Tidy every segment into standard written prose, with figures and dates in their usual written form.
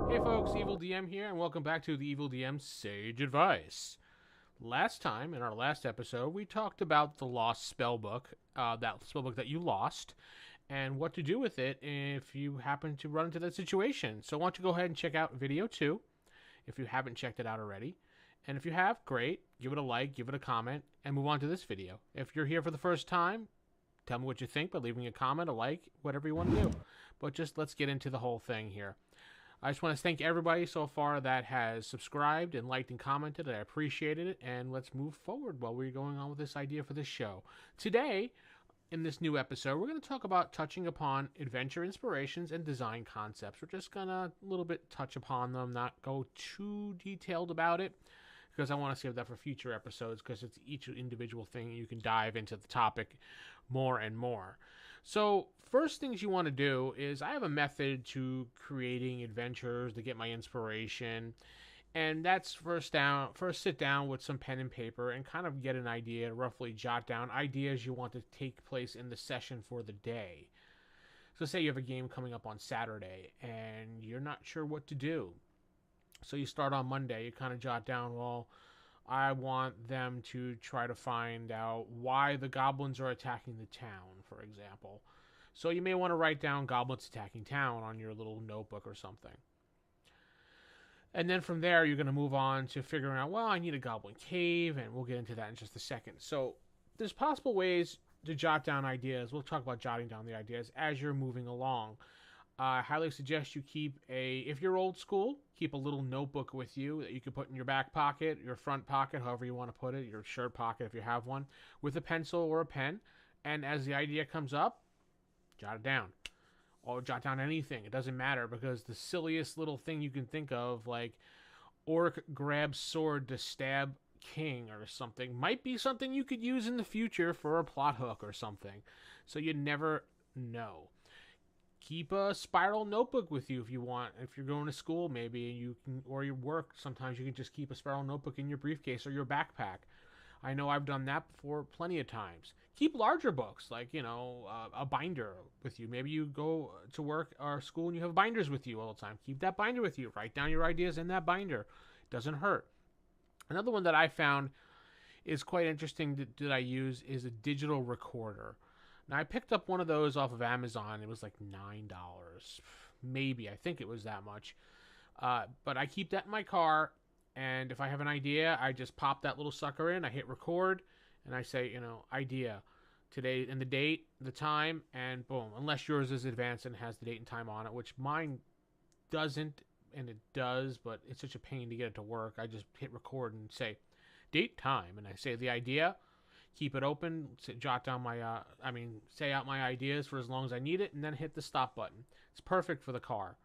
Hey folks, EvilDM here, and welcome back to the EvilDM's Sage Advice. Last time, in our last episode, we talked about the lost spellbook, that spellbook that you lost, and what to do with it if you happen to run into that situation. So why don't you go ahead and check out video 2, if you haven't checked it out already. And if you have, great, give it a like, give it a comment, and move on to this video. If you're here for the first time, tell me what you think by leaving a comment, a like, whatever you want to do. But just let's get into the whole thing here. I just want to thank everybody so far that has subscribed and liked and commented. I appreciated it, and let's move forward while we're going on with this idea for this show. Today, in this new episode, we're going to talk about touching upon adventure inspirations and design concepts. We're just going to a little bit touch upon them, not go too detailed about it, because I want to save that for future episodes, because it's each individual thing. You can dive into the topic more and more. So first things you want to do is I have a method to creating adventures to get my inspiration. And that's first sit down with some pen and paper and kind of get an idea, roughly jot down ideas you want to take place in the session for the day. So say you have a game coming up on Saturday and you're not sure what to do. So you start on Monday, you kind of jot down, well, I want them to try to find out why the goblins are attacking the town, for example. So you may want to write down goblins attacking town on your little notebook or something. And then from there, you're going to move on to figuring out, well, I need a goblin cave, and we'll get into that in just a second. So there's possible ways to jot down ideas. We'll talk about jotting down the ideas as you're moving along. I highly suggest you keep if you're old school, keep a little notebook with you that you can put in your back pocket, your front pocket, however you want to put it, your shirt pocket if you have one, with a pencil or a pen. And as the idea comes up, jot it down. Or jot down anything. It doesn't matter, because the silliest little thing you can think of, like orc grabs sword to stab king or something, might be something you could use in the future for a plot hook or something. So you never know. Keep a spiral notebook with you if you want. If you're going to school, maybe, you can, or your work, sometimes you can just keep a spiral notebook in your briefcase or your backpack. I know I've done that before plenty of times. Keep larger books, like, a binder with you. Maybe you go to work or school and you have binders with you all the time. Keep that binder with you. Write down your ideas in that binder. It doesn't hurt. Another one that I found is quite interesting that I use is a digital recorder. Now, I picked up one of those off of Amazon. It was like $9. Maybe. I think it was that much. But I keep that in my car, and if I have an idea, I just pop that little sucker in. I hit record, and I say, idea. Today, and the date, the time, and boom. Unless yours is advanced and has the date and time on it, which mine doesn't, and it does, but it's such a pain to get it to work. I just hit record and say, date, time, and I say the idea. Keep it open, jot down say out my ideas for as long as I need it, and then hit the stop button. It's perfect for the car.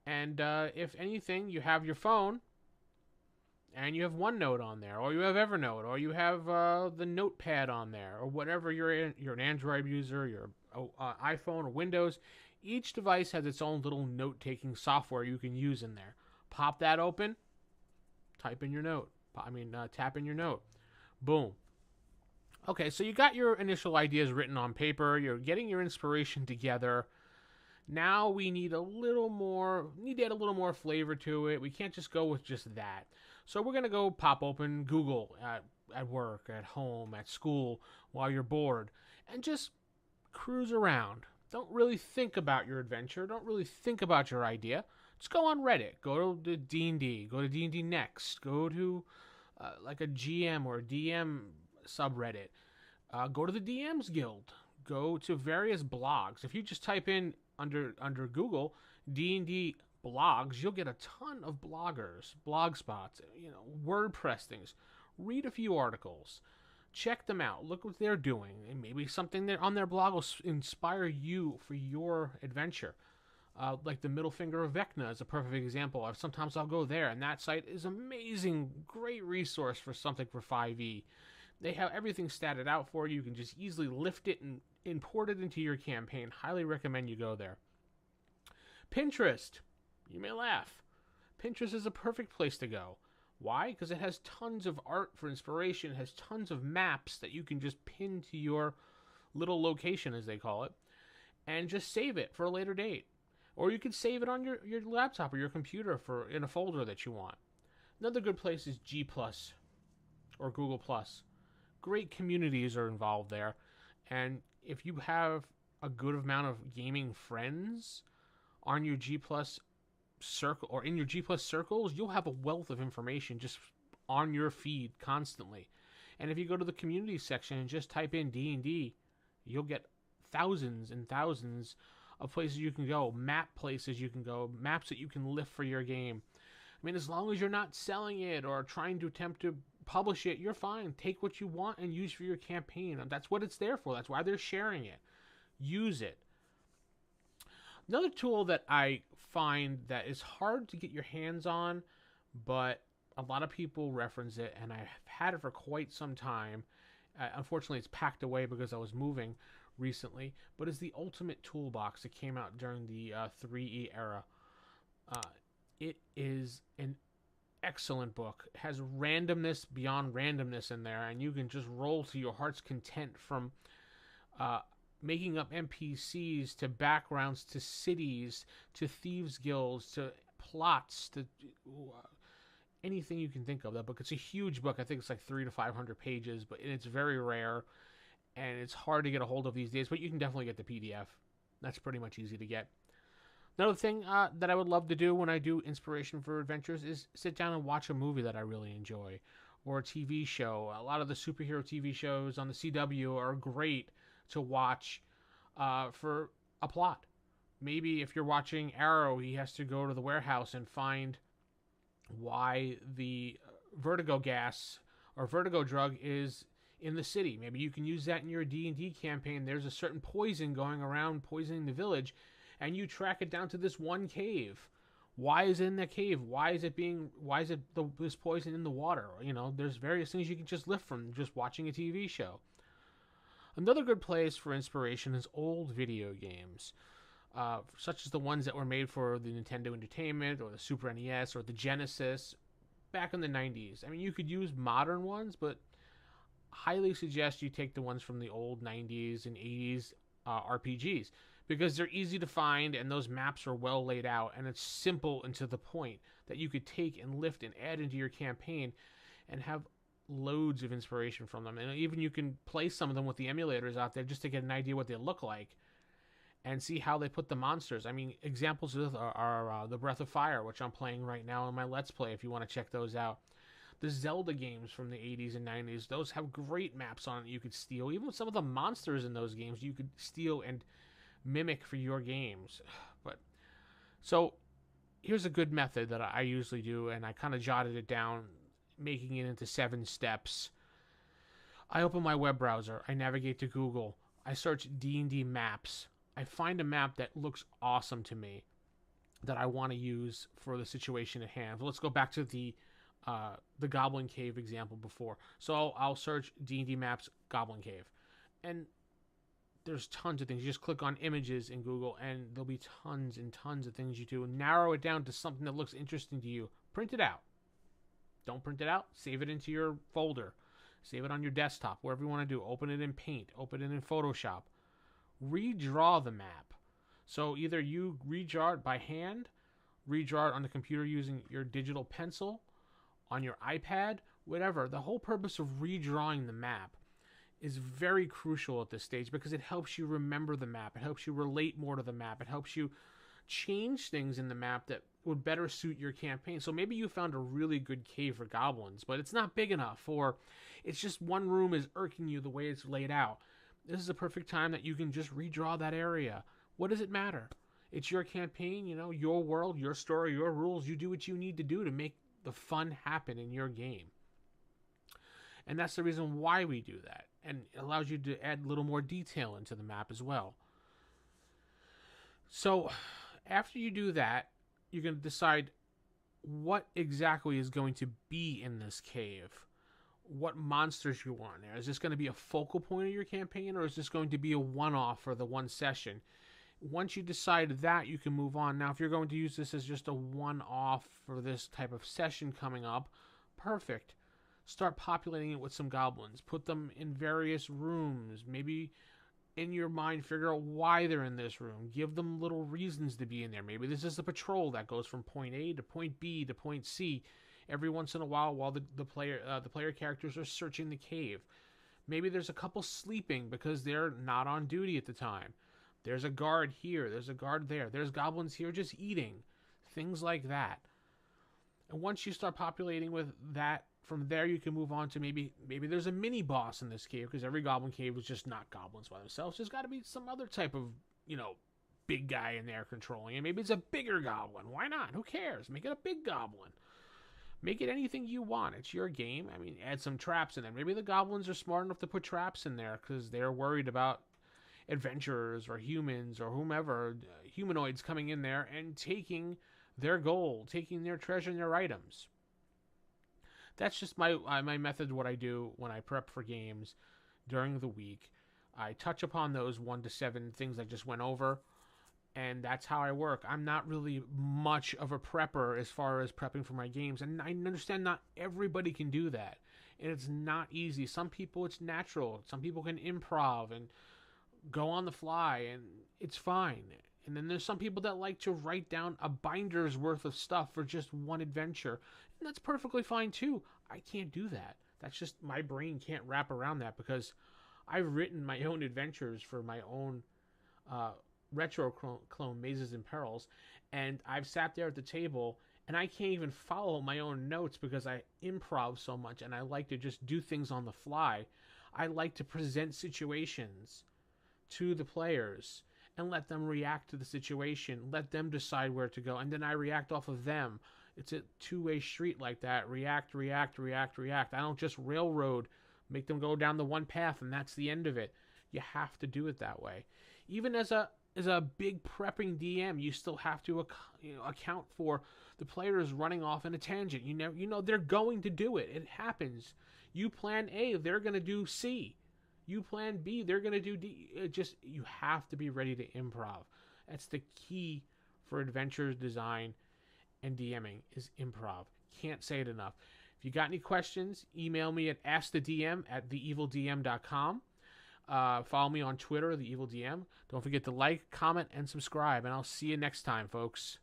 And if anything, you have your phone, and you have OneNote on there, or you have Evernote, or you have the Notepad on there, or whatever you're an Android user, you're iPhone or Windows. Each device has its own little note-taking software you can use in there. Pop that open, tap in your note. Boom. Okay, so you got your initial ideas written on paper. You're getting your inspiration together. Now we need to add a little more flavor to it. We can't just go with just that. So we're going to go pop open Google at work, at home, at school, while you're bored, and just cruise around. Don't really think about your adventure. Don't really think about your idea. Just go on Reddit. Go to D&D. Go to D&D Next. Go to like a GM or a DM subreddit. Go to the DM's Guild. Go to various blogs. If you just type in under Google D&D blogs, you'll get a ton of bloggers, blog spots, WordPress things. Read a few articles. Check them out. Look what they're doing. And maybe something that on their blog will inspire you for your adventure. Like the Middle Finger of Vecna is a perfect example. Sometimes I'll go there, and that site is amazing. Great resource for something for 5e. They have everything statted out for you. You can just easily lift it and import it into your campaign. Highly recommend you go there. Pinterest. You may laugh. Pinterest is a perfect place to go. Why? Because it has tons of art for inspiration. It has tons of maps that you can just pin to your little location, as they call it, and just save it for a later date. Or you could save it on your laptop or your computer in a folder that you want. Another good place is G Plus or Google Plus. Great communities are involved there. And if you have a good amount of gaming friends on your G Plus circle or in your G Plus circles, you'll have a wealth of information just on your feed constantly. And if you go to the community section and just type in D&D, you'll get thousands and thousands of places you can go, map places you can go, maps that you can lift for your game. I mean, as long as you're not selling it or trying to attempt to publish it, you're fine. Take what you want and use for your campaign. That's what it's there for. That's why they're sharing it. Use it. Another tool that I find that is hard to get your hands on, but a lot of people reference it, and I've had it for quite some time. Unfortunately, it's packed away because I was moving recently, but it's the Ultimate Toolbox that came out during the 3E era. It is an excellent book. It has randomness beyond randomness in there, and you can just roll to your heart's content from making up NPCs to backgrounds to cities to thieves guilds to plots to anything you can think of. That book, it's a huge book. I think it's like 300 to 500 pages, but it's very rare and it's hard to get a hold of these days, but you can definitely get the PDF. That's pretty much easy to get. Another thing that I would love to do when I do inspiration for adventures is sit down and watch a movie that I really enjoy or a TV show. A lot of the superhero TV shows on the CW are great to watch for a plot. Maybe if you're watching Arrow, he has to go to the warehouse and find why the vertigo gas or vertigo drug is in the city. Maybe you can use that in your D&D campaign. There's a certain poison going around poisoning the village, and you track it down to this one cave. Why is it in that cave? Why is this poison in the water? You know, there's various things you can just lift from just watching a TV show. Another good place for inspiration is old video games, such as the ones that were made for the Nintendo Entertainment or the Super NES or the Genesis back in the 90s. I mean, you could use modern ones, but highly suggest you take the ones from the old 90s and 80s RPGs because they're easy to find and those maps are well laid out and it's simple and to the point that you could take and lift and add into your campaign and have loads of inspiration from them. And even you can play some of them with the emulators out there just to get an idea what they look like and see how they put the monsters. I mean, examples of are the Breath of Fire, which I'm playing right now in my Let's Play if you want to check those out. The Zelda games from the 80s and 90s, those have great maps on it you could steal. Even some of the monsters in those games you could steal and mimic for your games. But so here's a good method that I usually do, and I kind of jotted it down, making it into 7 steps. I open my web browser, I navigate to Google, I search D&D maps, I find a map that looks awesome to me that I want to use for the situation at hand. Let's go back to the Goblin Cave example before. So I'll search D&D maps Goblin Cave, and there's tons of things. You just click on images in Google, and there'll be tons and tons of things you do. Narrow it down to something that looks interesting to you. Print it out. Don't print it out. Save it into your folder. Save it on your desktop, wherever you want to do. Open it in Paint. Open it in Photoshop. Redraw the map. So either you redraw it by hand, redraw it on the computer using your digital pencil, on your iPad, whatever. The whole purpose of redrawing the map is very crucial at this stage because it helps you remember the map. It helps you relate more to the map. It helps you change things in the map that would better suit your campaign. So maybe you found a really good cave for goblins, but it's not big enough, or it's just one room is irking you the way it's laid out. This is a perfect time that you can just redraw that area. What does it matter? It's your campaign, you know, your world, your story, your rules. You do what you need to do to make the fun happen in your game. And that's the reason why we do that. And it allows you to add a little more detail into the map as well. So after you do that, you're going to decide what exactly is going to be in this cave. What monsters you want there. Is this going to be a focal point of your campaign, or is this going to be a one-off for the one session? Once you decide that, you can move on. Now, if you're going to use this as just a one-off for this type of session coming up, perfect. Start populating it with some goblins. Put them in various rooms. Maybe in your mind figure out why they're in this room. Give them little reasons to be in there. Maybe this is a patrol that goes from point A to point B to point C every once in a while the player characters are searching the cave. Maybe there's a couple sleeping because they're not on duty at the time. There's a guard here, there's a guard there, there's goblins here just eating. Things like that. And once you start populating with that, from there you can move on to maybe there's a mini boss in this cave, because every goblin cave is just not goblins by themselves. There's got to be some other type of, big guy in there controlling it. Maybe it's a bigger goblin. Why not? Who cares? Make it a big goblin. Make it anything you want. It's your game. I mean, add some traps in there. Maybe the goblins are smart enough to put traps in there because they're worried about adventurers or humans or whomever, humanoids coming in there and taking their gold, taking their treasure and their items. That's just my method, what I do when I prep for games during the week. I touch upon those 1 to 7 things I just went over, and that's how I work. I'm not really much of a prepper as far as prepping for my games, and I understand not everybody can do that, and it's not easy. Some people, it's natural. Some people can improv and go on the fly, and it's fine. And then there's some people that like to write down a binder's worth of stuff for just one adventure, and that's perfectly fine too. I can't do that. That's just, my brain can't wrap around that, because I've written my own adventures for my own retro clone Mazes and Perils, and I've sat there at the table and I can't even follow my own notes because I improv so much, and I like to just do things on the fly. I like to present situations to the players and let them react to the situation, let them decide where to go, and then I react off of them. It's a two-way street like that. React, react, react, react. I don't just railroad, make them go down the one path and that's the end of it. You have to do it that way. Even as a big prepping DM, you still have to account for the players running off in a tangent. They're going to do it. It happens. You plan A, they're going to do C. You plan B, they're going to do D. You have to be ready to improv. That's the key for adventure design and DMing, is improv. Can't say it enough. If you got any questions, email me at askthedm@TheEvilDM.com. Follow me on Twitter, TheEvilDM. Don't forget to like, comment, and subscribe, and I'll see you next time, folks.